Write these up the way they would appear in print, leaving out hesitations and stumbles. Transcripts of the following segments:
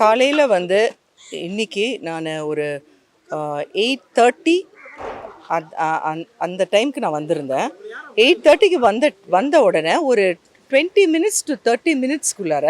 காலையில் வந்து இன்னைக்கு நான் ஒரு 8:30 அந்த டைமுக்கு நான் வந்திருந்தேன். 8:30க்கு வந்த உடனே ஒரு 20 மினிட்ஸ் டு 30 மினிட்ஸ்க்குள்ளார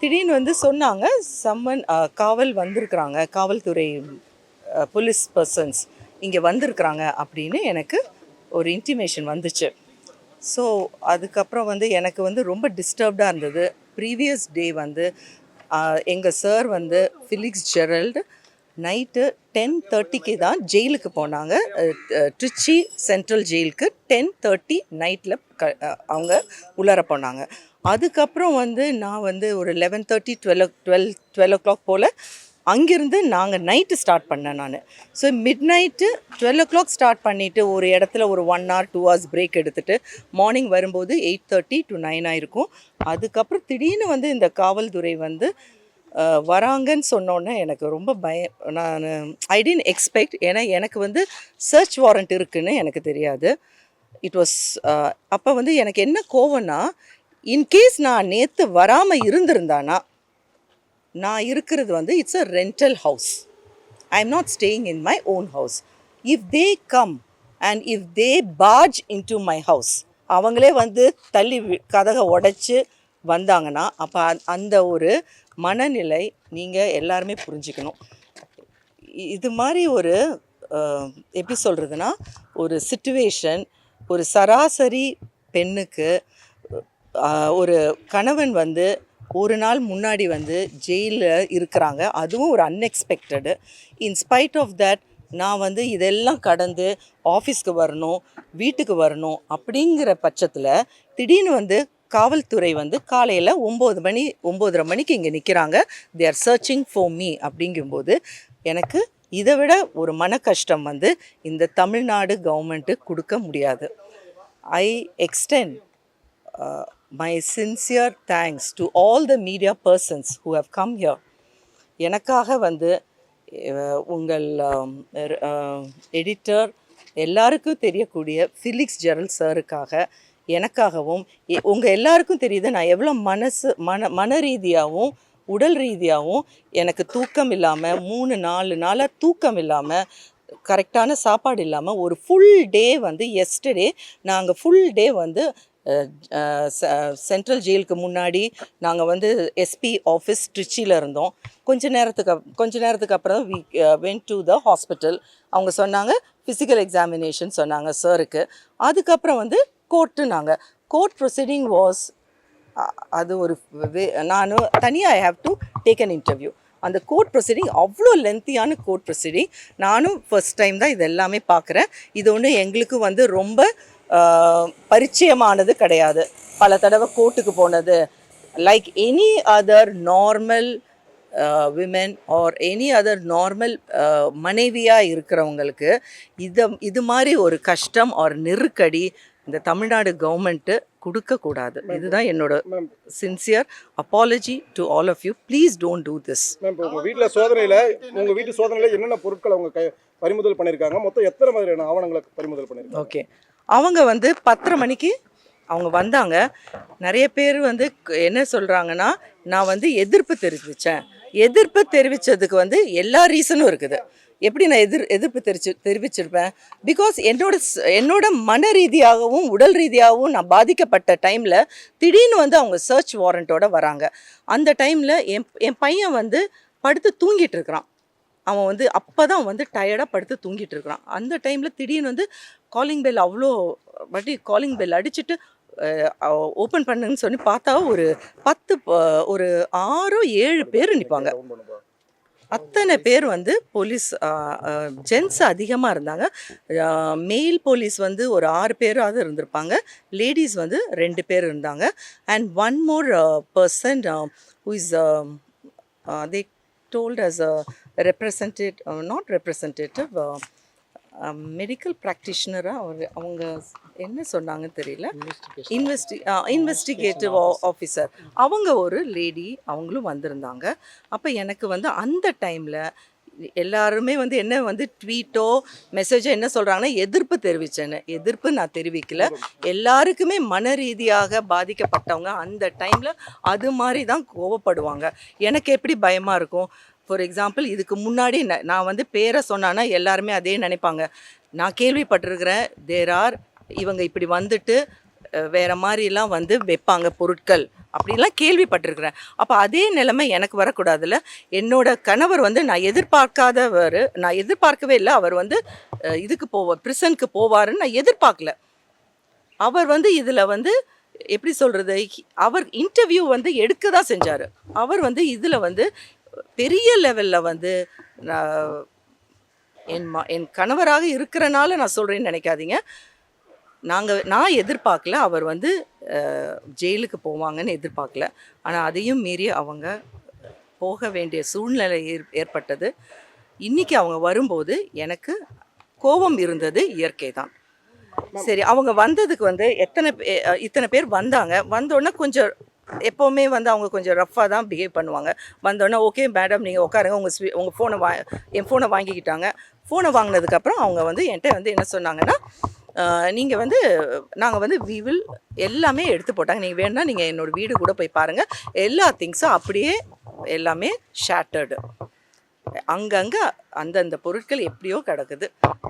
திடீர்னு வந்து சொன்னாங்க, சம்மன் காவல் வந்திருக்கிறாங்க, காவல்துறை போலீஸ் பர்சன்ஸ் இங்கே வந்திருக்கிறாங்க அப்படின்னு எனக்கு ஒரு இன்டிமேஷன் வந்துச்சு. ஸோ அதுக்கப்புறம் வந்து எனக்கு வந்து ரொம்ப டிஸ்டர்ப்டாக இருந்தது. ப்ரீவியஸ் டே வந்து எங்கள் சார் வந்து ஃபிலிக்ஸ் ஜெரல்டு நைட்டு 10:30க்கு தான் ஜெயிலுக்கு போனாங்க. ட்ரிச்சி சென்ட்ரல் ஜெயிலுக்கு 10:30 நைட்டில் அவங்க உள்ளார போனாங்க. அதுக்கப்புறம் வந்து நான் வந்து ஒரு 11:30 12 o'clock போல் அங்கேருந்து நாங்கள் நைட்டு ஸ்டார்ட் பண்ணேன் நான். So mid night 12 o'clock start பண்ணிவிட்டு ஒரு இடத்துல ஒரு 1 hour 2 hours பிரேக் எடுத்துகிட்டு மார்னிங் வரும்போது 8:30 to 9 ஆயிருக்கும். அதுக்கப்புறம் திடீர்னு வந்து இந்த காவல்துறை வந்து வராங்கன்னு சொன்னோன்னே எனக்கு ரொம்ப நான் ஐ டிடன்ட் எக்ஸ்பெக்ட். ஏன்னா எனக்கு வந்து சர்ச் வாரண்ட் இருக்குன்னு எனக்கு தெரியாது. இட் வாஸ் அப்போ வந்து எனக்கு என்ன கோவம்னா, இன்கேஸ் நான் நேற்று வராமல் இருந்திருந்தானா, நான் இருக்கிறது வந்து it's a rental house. I am not staying in my own house. If they come and if they barge in to my house, அவங்களே வந்து தள்ளி கதகை உடைச்சி வந்தாங்கன்னா, அப்போ அந்த ஒரு மனநிலை நீங்கள் எல்லாருமே புரிஞ்சுக்கணும். இது மாதிரி ஒரு எப்படி சொல்கிறதுனா, ஒரு சிச்சுவேஷன் ஒரு சராசரி பெண்ணுக்கு ஒரு கணவன் வந்து ஒரு நாள் முன்னாடி வந்து ஜெயிலில் இருக்கிறாங்க, அதுவும் ஒரு அன்எக்ஸ்பெக்டடு. இன்ஸ்பைட் ஆஃப் தட் நான் வந்து இதெல்லாம் கடந்து ஆஃபீஸ்க்கு வரணும், வீட்டுக்கு வரணும் அப்படிங்கிற பட்சத்தில் திடீர்னு வந்து காவல்துறை வந்து காலையில் 9:30 மணிக்கு இங்கே நிற்கிறாங்க. They are searching for me. அப்படிங்கும்போது எனக்கு இதை விட ஒரு மன கஷ்டம் வந்து இந்த தமிழ்நாடு கவர்மெண்ட்டு கொடுக்க முடியாது. ஐ extend my sincere thanks to all the media persons who have come here. எனக்காக வந்து உங்கள் எடிட்டர் எல்லாருக்கும் தெரியக்கூடிய ஃபிலிக்ஸ் ஜெரல்ட் சாருக்காக, எனக்காகவும் உங்கள் எல்லாருக்கும் தெரியுது நான் எவ்வளோ மன ரீதியாகவும் உடல் ரீதியாகவும் எனக்கு தூக்கம் இல்லாமல் 3-4 நாளாக தூக்கம் இல்லாமல், கரெக்டான சாப்பாடு இல்லாமல் ஒரு ஃபுல் டே வந்து எஸ்டர்டே நாங்கள் ஃபுல் டே வந்து சென்ட்ரல் ஜெயிலுக்கு முன்னாடி நாங்கள் வந்து எஸ்பி ஆஃபீஸ் ட்ரிச்சியில் இருந்தோம். கொஞ்ச நேரத்துக்கு அப்புறம் we went to the hospital. அவங்க சொன்னாங்க ஃபிசிக்கல் எக்ஸாமினேஷன் சொன்னாங்க சாருக்கு. அதுக்கப்புறம் வந்து கோர்ட் ப்ரொசீடிங் வாஸ் அது ஒரு நான் தனியாக I have to take an interview. அந்த கோர்ட் ப்ரொசீடிங் அவ்வளோ லென்த்தியான கோர்ட் ப்ரொசீடிங். நானும் ஃபர்ஸ்ட் டைம் தான் இது எல்லாமே பார்க்குறேன். இது ஒன்று எங்களுக்கு வந்து ரொம்ப பரிச்சயமானது கிடையாது. பல தடவை கோர்ட்டுக்கு போனது, like any other normal women or any other normal மனைவியாக இருக்கிறவங்களுக்கு இது மாதிரி ஒரு கஷ்டம் ஆர் நெருக்கடி இந்த தமிழ்நாடு கவர்மெண்ட்டு கொடுக்கக்கூடாது. இதுதான் என்னோட sincere apology to all of you. Please don't do this. உங்கள் வீட்டு சோதனையில் என்னென்ன பொருட்கள் அவங்க பறிமுதல் பண்ணியிருக்காங்க? மொத்தம் எத்தனை மாதிரியான ஆவணங்களை பறிமுதல் பண்ணியிருக்காங்க? ஓகே, அவங்க வந்து 10:30 மணிக்கு அவங்க வந்தாங்க. நிறைய பேர் வந்து என்ன சொல்கிறாங்கன்னா, நான் வந்து எதிர்ப்பு தெரிவித்ததுக்கு வந்து எல்லா ரீசனும் இருக்குது. எப்படி நான் எதிர்ப்பு தெரிவிச்சிருப்பேன்? பிகாஸ் என்னோட மன ரீதியாகவும் உடல் ரீதியாகவும் நான் பாதிக்கப்பட்ட டைமில் திடீர்னு வந்து அவங்க சர்ச் வாரண்ட்டோட வராங்க. அந்த டைமில் என் பையன் வந்து படுத்து தூங்கிட்டு இருக்கிறான். அவன் வந்து அப்போ தான் வந்து டயர்டாக படுத்து தூங்கிட்டு இருக்கிறான். அந்த டைமில் திடீர்னு வந்து காலிங் பெல் அவ்வளோ வாட்டி காலிங் பெல் அடிச்சுட்டு ஓப்பன் பண்ணுன்னு சொல்லி பார்த்தா ஒரு 6-7 பேர் நிற்பாங்க. அத்தனை பேர் வந்து போலீஸ் ஜென்ட்ஸ் அதிகமாக இருந்தாங்க. மெயில் போலீஸ் வந்து ஒரு 6 பேராவது இருந்திருப்பாங்க. லேடிஸ் வந்து 2 பேர் இருந்தாங்க. And one more person who is they told as a representative medical ப்ராக்டிஷனராக அவங்க என்ன சொன்னாங்கன்னு தெரியல, இன்வெஸ்டிகேட்டிவ் ஆஃபீஸர் அவங்க ஒரு லேடி, அவங்களும் வந்திருந்தாங்க. அப்போ எனக்கு வந்து அந்த டைமில் எல்லாருமே வந்து என்ன வந்து ட்வீட்டோ மெசேஜோ என்ன சொல்கிறாங்கன்னா எதிர்ப்பு தெரிவித்தேன்னு. எதிர்ப்பு நான் தெரிவிக்கல. எல்லாருக்குமே மன ரீதியாக பாதிக்கப்பட்டவங்க அந்த டைமில் அது மாதிரி தான் கோவப்படுவாங்க. எனக்கு எப்படி பயமாக இருக்கும்? ஃபார் எக்ஸாம்பிள் இதுக்கு முன்னாடி நான் வந்து பேரை சொன்னான்னா எல்லாருமே அதே நினைப்பாங்க. நான் கேள்விப்பட்டிருக்கிறேன் இவங்க இப்படி வந்துட்டு வேறு மாதிரிலாம் வந்து வைப்பாங்க பொருட்கள் அப்படிலாம் கேள்விப்பட்டிருக்கிறேன். அப்போ அதே நிலைமை எனக்கு வரக்கூடாதுல்ல. என்னோட கணவர் வந்து நான் எதிர்பார்க்கவே இல்லை. அவர் வந்து இதுக்கு பிரிசனுக்கு போவாருன்னு நான் எதிர்பார்க்கல. அவர் வந்து இதில் வந்து எப்படி சொல்கிறது, அவர் இன்டர்வியூ வந்து எடுக்க தான் செஞ்சார். அவர் வந்து இதில் வந்து பெரிய லெவலில் வந்து என் கணவராக இருக்கிறனால நான் சொல்கிறேன்னு நினைக்காதீங்க. நான் எதிர்பார்க்கல அவர் வந்து ஜெயிலுக்கு போவாங்கன்னு எதிர்பார்க்கல. ஆனால் அதையும் மீறி அவங்க போக வேண்டிய சூழ்நிலை ஏற்பட்டது. இன்றைக்கி அவங்க வரும்போது எனக்கு கோபம் இருந்தது, இயற்கை தான். சரி, அவங்க வந்ததுக்கு வந்து இத்தனை பேர் வந்தாங்க. வந்தோடனே கொஞ்சம் எப்போவுமே வந்து அவங்க கொஞ்சம் ரஃப்பாக தான் பிஹேவ் பண்ணுவாங்க. வந்தோடனே ஓகே மேடம் நீங்கள் உட்காருங்க, உங்கள் ஃபோனை என் ஃபோனை வாங்கிக்கிட்டாங்க. ஃபோனை வாங்கினதுக்கப்புறம் அவங்க வந்து என்கிட்ட வந்து என்ன சொன்னாங்கன்னா, நீங்கள் வந்து நாங்கள் வந்து எல்லாமே எடுத்து போட்டாங்க. நீங்கள் வேணுன்னா நீங்கள் என்னோடய வீடு கூட போய் பாருங்கள். எல்லா திங்ஸும் அப்படியே எல்லாமே ஷேட்டர்டு. அங்கங்கே அந்தந்த பொருட்கள் எப்படியோ கிடக்குது.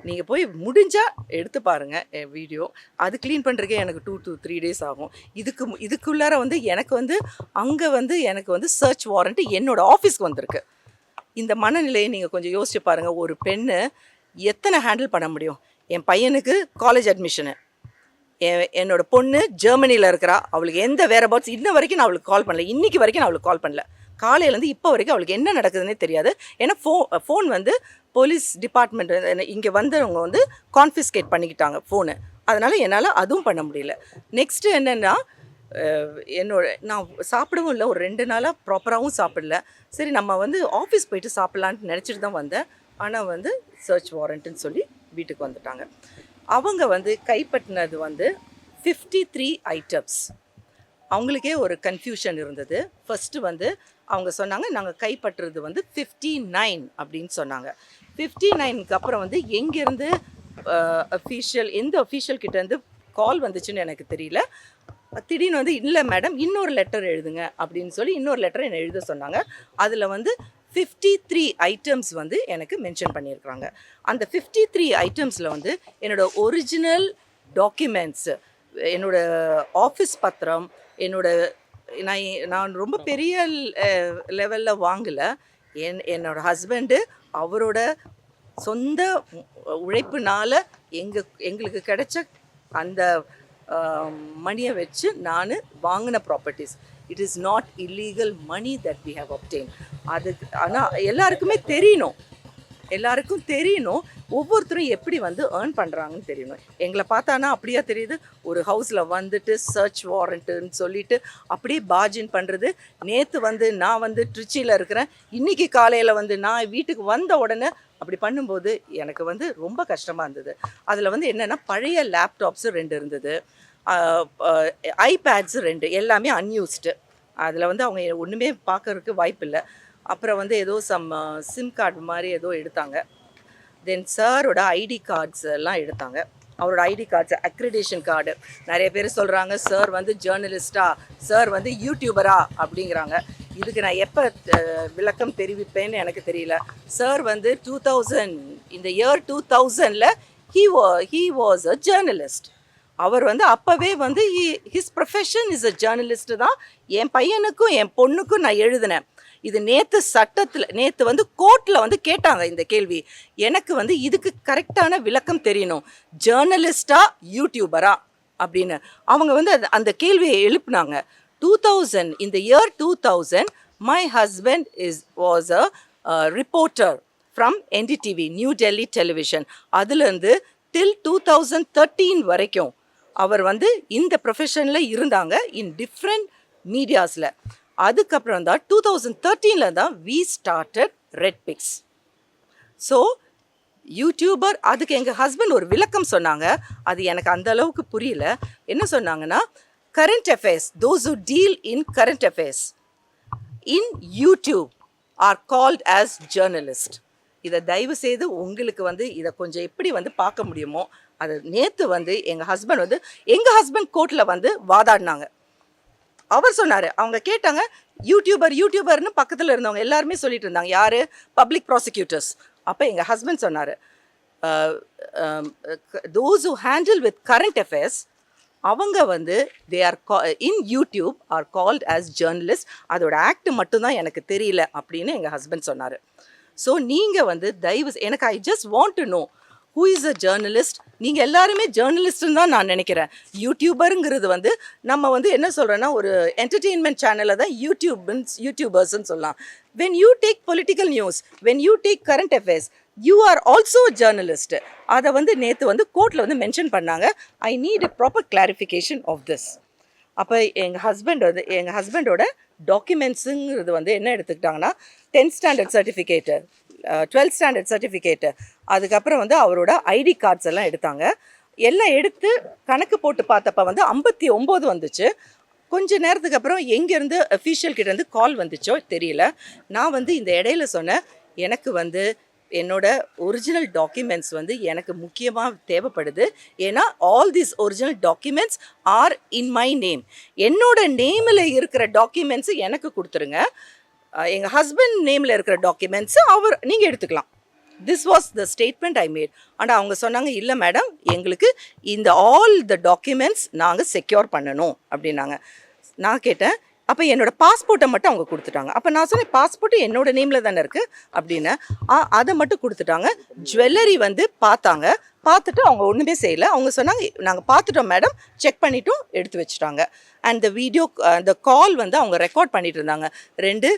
நீங்கள் போய் முடிஞ்சால் எடுத்து பாருங்கள் வீடியோ. அது க்ளீன் பண்ணுறதுக்கே எனக்கு 2 to 3 days ஆகும். இதுக்குள்ளார வந்து எனக்கு வந்து அங்கே வந்து எனக்கு வந்து சர்ச் வாரண்ட்டு என்னோடய ஆஃபீஸ்க்கு வந்திருக்கு. இந்த மனநிலையை நீங்கள் கொஞ்சம் யோசிச்சு பாருங்கள். ஒரு பெண்ணு எத்தனை ஹேண்டில் பண்ண முடியும்? என் பையனுக்கு காலேஜ் அட்மிஷனு, என்னோட பொண்ணு ஜெர்மனியில் இருக்கிறா. அவளுக்கு எந்த வேறபாட்ஸ் இன்ன வரைக்கும் நான் அவளுக்கு கால் பண்ணல. இன்றைக்கி வரைக்கும் நான் அவளுக்கு கால் பண்ணல. காலையிலேருந்து இப்போ வரைக்கும் அவளுக்கு என்ன நடக்குதுன்னே தெரியாது. ஏன்னா ஃபோன் வந்து போலீஸ் டிபார்ட்மெண்ட் இங்கே வந்தவங்க வந்து கான்ஃபிஸ்கேட் பண்ணிக்கிட்டாங்க ஃபோனு. அதனால் என்னால் அதுவும் பண்ண முடியல. நெக்ஸ்ட்டு என்னென்னா, நான் சாப்பிடவும் இல்லை. ஒரு 2 நாளாக ப்ராப்பராகவும் சாப்பிடல. சரி நம்ம வந்து ஆஃபீஸ் போயிட்டு சாப்பிட்லான்ட்டு நினச்சிட்டு தான் வந்தேன். ஆனால் வந்து சர்ச் வாரண்ட்டுன்னு சொல்லி வீட்டுக்கு வந்துட்டாங்க. அவங்க வந்து கைப்பற்றினது வந்து 53 ஐட்டம்ஸ். அவங்களுக்கே ஒரு கன்ஃபியூஷன் இருந்தது. ஃபஸ்ட்டு வந்து அவங்க சொன்னாங்க நாங்கள் கைப்பற்றுறது வந்து 59 அப்படின்னு சொன்னாங்க. 59க்கு அப்புறம் வந்து எங்கேருந்து எந்த அஃபீஷியல் கிட்டேருந்து கால் வந்துச்சுன்னு எனக்கு தெரியல. திடீர்னு வந்து இல்லை மேடம் இன்னொரு லெட்டர் எழுதுங்க அப்படின்னு சொல்லி இன்னொரு லெட்டர் என்னை எழுத சொன்னாங்க. அதில் வந்து 53 ஐட்டம்ஸ் வந்து எனக்கு மென்ஷன் பண்ணியிருக்கிறாங்க. அந்த 53 ஐட்டம்ஸில் வந்து என்னோடய ஒரிஜினல் டாக்குமெண்ட்ஸு, என்னோடய ஆஃபீஸ் பத்திரம், நான் ரொம்ப பெரிய லெவலில் வாங்கலை. என்னோடய ஹஸ்பண்டு அவரோட சொந்த உழைப்புனால் எங்களுக்கு கிடைச்ச அந்த மணியை வச்சு நான் வாங்கின properties. It is not illegal money that we have obtain. அதுக்கு ஆனால் எல்லாருக்கும் தெரியணும் ஒவ்வொருத்தரும் எப்படி வந்து ஏர்ன் பண்ணுறாங்கன்னு தெரியணும். எங்களை பார்த்தானா அப்படியா தெரியுது? ஒரு ஹவுஸில் வந்துட்டு சர்ச் வாரண்ட்டுன்னு சொல்லிட்டு அப்படியே பாஜின் பண்ணுறது. நேற்று வந்து நான் வந்து ட்ரிச்சியில் இருக்கிறேன். இன்றைக்கி காலையில் வந்து நான் வீட்டுக்கு வந்த உடனே அப்படி பண்ணும்போது எனக்கு வந்து ரொம்ப கஷ்டமாக இருந்தது. அதில் வந்து என்னென்னா பழைய லேப்டாப்ஸு 2 இருந்தது, ஐபேட்ஸு 2, எல்லாமே அன்யூஸ்டு. அதில் வந்து அவங்க ஒன்றுமே பார்க்கறதுக்கு வாய்ப்பு இல்லை. அப்புறம் வந்து ஏதோ சிம் கார்டு மாதிரி ஏதோ எடுத்தாங்க. தென் சாரோட ஐடி கார்ட்ஸ் எல்லாம் எடுத்தாங்க. அவரோட ஐடி கார்ட்ஸ், அக்ரிடேஷன் கார்டு. நிறைய பேர் சொல்கிறாங்க சார் வந்து ஜேர்னலிஸ்டா, சார் வந்து யூடியூபரா அப்படிங்கிறாங்க. இதுக்கு நான் எப்போ விளக்கம் தெரிவிப்பேன்னு எனக்கு தெரியல. சார் வந்து 2000 இந்த இயர் 2000ல் he was a journalist. அவர் வந்து அப்போவே வந்து his profession is a journalist தான். என் பையனுக்கும் என் பொண்ணுக்கும் நான் எழுதினேன். இது நேற்று வந்து கோர்ட்டில் வந்து கேட்டாங்க இந்த கேள்வி. எனக்கு வந்து இதுக்கு கரெக்டான விளக்கம் தெரியணும், ஜேர்னலிஸ்டா யூடியூபரா அப்படின்னு. அவங்க வந்து அந்த கேள்வியை எழுப்புனாங்க. 2000 இந்த year 2000 my husband was a reporter from NDTV, new Delhi television. அதுலேருந்து டில் 2013 வரைக்கும் அவர் வந்து இந்த ப்ரொஃபஷனில் இருந்தாங்க இன் டிஃப்ரெண்ட் மீடியாஸில். அதுக்கப்புறம் தான் 2013 தான் we started Redpix. So YouTuber, அதுக்கு எங்கள் ஹஸ்பண்ட் ஒரு விளக்கம் சொன்னாங்க. அது எனக்கு அந்த அளவுக்கு புரியல. என்ன சொன்னாங்கன்னா, current affairs, those who deal in current affairs in YouTube are called as journalists. இதை தயவு செய்து உங்களுக்கு வந்து இதை கொஞ்சம் எப்படி வந்து பார்க்க முடியுமோ அது நேற்று வந்து எங்கள் ஹஸ்பண்ட் கோர்ட்டில் வந்து வாதாடினாங்க. அவர் சொன்னார், அவங்க கேட்டாங்க, யூடியூபர்னு பக்கத்தில் இருந்தவங்க எல்லாருமே சொல்லிட்டு இருந்தாங்க, யார்? Public prosecutors. அப்போ எங்கள் ஹஸ்பண்ட் சொன்னார், those who handle with current affairs அவங்க வந்து they are in YouTube are called as journalists. அதோட ஆக்ட் மட்டும்தான் எனக்கு தெரியல அப்படின்னு எங்கள் ஹஸ்பண்ட் சொன்னார். ஸோ நீங்கள் வந்து தயவு எனக்கு I just want to know who is a journalist. நீங்கள் எல்லாருமே ஜேர்னலிஸ்ட்னு தான் நான் நினைக்கிறேன். யூடியூபருங்கிறது வந்து நம்ம வந்து என்ன சொல்கிறேன்னா ஒரு என்டர்டெயின்மெண்ட் சேனலில் தான் யூடியூபர்ஸ்ன்னு சொல்லலாம். when you take political news, when you take current affairs, you are also a journalist. அதை வந்து நேற்று வந்து கோர்ட்டில் வந்து மென்ஷன் பண்ணாங்க. I need a proper clarification of this. அப்போ எங்கள் ஹஸ்பண்டோட டாக்குமெண்ட்ஸுங்கிறது வந்து என்ன எடுத்துக்கிட்டாங்கன்னா 10th standard certificate, 12th standard certificate, அதுக்கப்புறம் வந்து அவரோட ஐடி கார்ட்ஸ் எல்லாம் எடுத்தாங்க. எல்லாம் எடுத்து கணக்கு போட்டு பார்த்தப்ப வந்து 59 வந்துச்சு. கொஞ்ச நேரத்துக்கு அப்புறம் எங்கேருந்து அஃபீஷியல் கிட்டேருந்து கால் வந்துச்சோ தெரியல. நான் வந்து இந்த இடையில சொன்னேன், எனக்கு வந்து என்னோட ஒரிஜினல் டாக்குமெண்ட்ஸ் வந்து எனக்கு முக்கியமாக தேவைப்படுது. ஏன்னா all these original documents are in my name. என்னோட நேமில் இருக்கிற டாக்குமெண்ட்ஸு எனக்கு கொடுத்துருங்க. எங்கள் ஹஸ்பண்ட் நேமில் இருக்கிற டாக்குமெண்ட்ஸு நீங்கள் எடுத்துக்கலாம். This was the statement I made. ஆனால் அவங்க சொன்னாங்க, இல்லை மேடம், எங்களுக்கு இந்த ஆல் த டாக்குமெண்ட்ஸ் நாங்கள் செக்யூர் பண்ணணும் அப்படின்னாங்க. நான் கேட்டேன், அப்போ என்னோடய பாஸ்போர்ட்டை மட்டும் அவங்க கொடுத்துட்டாங்க. அப்போ நான் சொன்னேன், பாஸ்போர்ட்டு என்னோட நேமில் தானே இருக்குது அப்படின்னு. அதை மட்டும் கொடுத்துட்டாங்க. ஜுவல்லரி வந்து பார்த்துட்டு அவங்க ஒன்றுமே செய்யலை. அவங்க சொன்னாங்க, நாங்கள் பார்த்துட்டோம் மேடம், செக் பண்ணிவிட்டோம், எடுத்து வச்சுட்டாங்க. அண்ட் அந்த கால் வந்து அவங்க ரெக்கார்ட் பண்ணிட்டு இருந்தாங்க. 2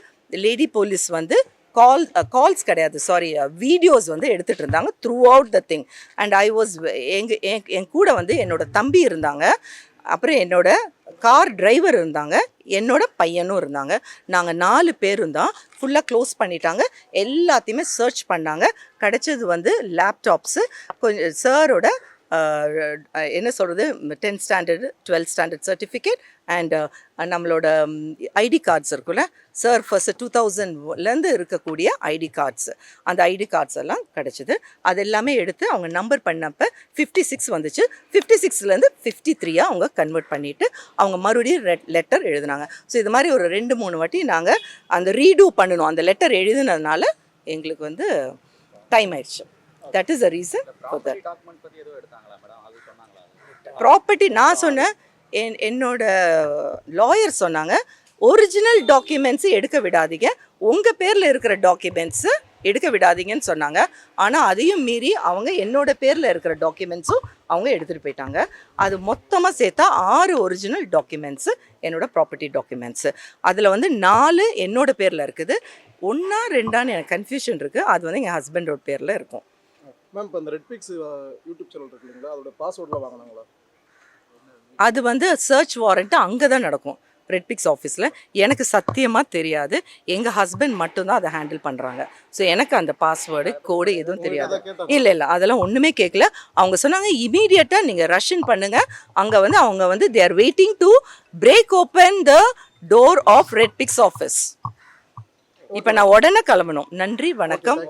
லேடி போலீஸ் வந்து கால்ஸ் கிடையாது, வீடியோஸ் வந்து எடுத்துகிட்டு இருந்தாங்க throughout the thing. And I was என் கூட வந்து என்னோட தம்பி இருந்தாங்க, அப்புறம் என்னோட கார் டிரைவர் இருந்தாங்க, என்னோட பையனும் இருந்தாங்க. நாங்கள் 4 பேரும் தான். ஃபுல்லாக க்ளோஸ் பண்ணிட்டாங்க. எல்லாத்தையுமே சர்ச் பண்ணாங்க. கிடைச்சது வந்து லேப்டாப்ஸு, கொஞ்சம் சாரோட என்ன சொல்கிறது 10th standard 12th standard certificate and நம்மளோட ஐடி கார்ட்ஸ் இருக்குல்ல சார், ஃபர்ஸ்ட் 2000லேருந்து இருக்கக்கூடிய ஐடி கார்ட்ஸ், அந்த ஐடி கார்ட்ஸ் எல்லாம் கிடச்சிது. அது எல்லாமே எடுத்து அவங்க நம்பர் பண்ணப்போ 56 வந்துச்சு. 56லேருந்து 53 அவங்க கன்வெர்ட் பண்ணிவிட்டு அவங்க மறுபடியும் லெட்டர் எழுதினாங்க. ஸோ இது மாதிரி ஒரு 2-3 வாட்டி நாங்கள் அந்த ரீடூ பண்ணணும். அந்த லெட்டர் எழுதினதுனால எங்களுக்கு வந்து டைம் ஆயிடுச்சு. That is the reason for that. Property நான் சொன்னேன், என்னோட லாயர் சொன்னாங்க, ஒரிஜினல் டாக்குமெண்ட்ஸு எடுக்க விடாதீங்க, உங்கள் பேரில் இருக்கிற டாக்குமெண்ட்ஸு எடுக்க விடாதீங்கன்னு சொன்னாங்க. ஆனால் அதையும் மீறி அவங்க என்னோட பேரில் இருக்கிற டாக்குமெண்ட்ஸும் அவங்க எடுத்துகிட்டு போயிட்டாங்க. அது மொத்தமாக சேர்த்தா 6 ஒரிஜினல் டாக்குமெண்ட்ஸு என்னோட ப்ராப்பர்ட்டி டாக்குமெண்ட்ஸு. அதில் வந்து 4 என்னோட பேரில் இருக்குது, 1 2 எனக்கு கன்ஃபியூஷன் இருக்குது. அது வந்து எங்கள் ஹஸ்பண்டோட பேரில் இருக்கும். மேம், இப்போ இந்த ரெட்பிக்ஸ் யூடியூப் சேனல் இருக்கு இல்லைங்களா, அதோட பாஸ்வேர்ட்லாம் வாங்கினாங்களா? அது வந்து சர்ச் வாரண்ட்டு அங்கே தான் நடக்கும், ரெட்பிக்ஸ் ஆஃபீஸில். எனக்கு சத்தியமாக தெரியாது. எங்கள் ஹஸ்பண்ட் மட்டும்தான் அதை ஹேண்டில் பண்ணுறாங்க. ஸோ எனக்கு அந்த பாஸ்வேர்டு கோடு எதுவும் தெரியாது. இல்லை அதெல்லாம் ஒன்றுமே கேட்கல. அவங்க சொன்னாங்க, இமீடியட்டாக நீங்கள் ரஷ்ஷன் பண்ணுங்கள், அங்கே வந்து அவங்க வந்து they are waiting to break open the door of Redpix office. இப்போ நான் உடனே கிளம்பணும். நன்றி, வணக்கம்.